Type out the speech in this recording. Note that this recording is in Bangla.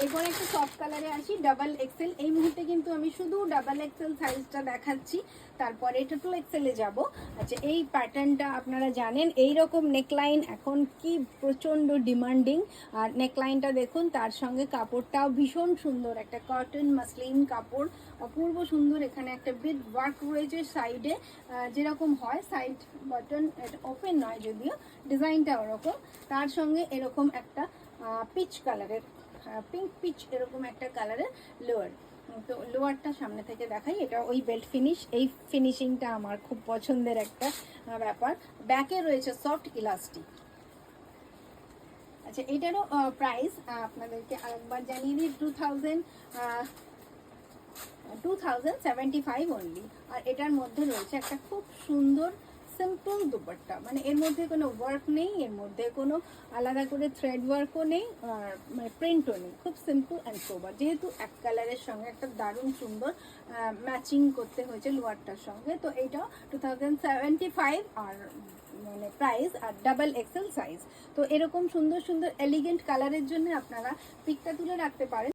এরপর একটা সফট কালারে আসি, ডাবল এক্সেল। এই মুহূর্তে কিন্তু আমি শুধু ডাবল এক্সেল সাইজটা দেখাচ্ছি, তারপরে ট্রিপল এক্সেলে যাব। আচ্ছা, এই প্যাটার্নটা আপনারা জানেন, এই রকম নেকলাইন এখন কি প্রচণ্ড ডিমান্ডিং। আর নেকলাইনটা দেখুন, তার সঙ্গে কাপড়টাও ভীষণ সুন্দর, একটা কটন মাসলিন কাপড়, অপূর্ব সুন্দর। এখানে একটা বিট ওয়ার্ক রয়েছে সাইডে, যেরকম হয় সাইড বাটন, ওপেন নয় যদিও, ডিজাইনটা ওরকম। তার সঙ্গে এরকম একটা পিচ কালারের, পিঙ্ক পিচ এরকম একটা কালারের লোয়ার। তো লোয়ারটা সামনে থেকে দেখাই, এটা ওই বেল্ট ফিনিশ, এই ফিনিশিংটা আমার খুব পছন্দের একটা ব্যাপার। ব্যাকে রয়েছে সফট ইলাস্টিক। আচ্ছা, এটারও প্রাইস আপনাদেরকে আরেকবার জানিয়ে দিই, 2075 অনলি। আর এটার মধ্যে রয়েছে একটা খুব সুন্দর সিম্পল দুপাট্টা, মানে এর মধ্যে কোনো ওয়ার্ক নেই, এর মধ্যে কোনো আলাদা করে থ্রেড ওয়ার্কও নেই, আর মানে প্রিন্টও নেই, খুব সিম্পল অ্যান্ড সোবার। যেহেতু এক কালারের সঙ্গে একটা দারুণ সুন্দর ম্যাচিং করতে হয়েছে লোয়ারটার সঙ্গে, তো এইটা 2075 আর মানে প্রাইস, আর ডাবল এক্সেল সাইজ। তো এরকম সুন্দর সুন্দর এলিগেন্ট কালারের জন্য আপনারা পিকটা তুলে রাখতে পারেন।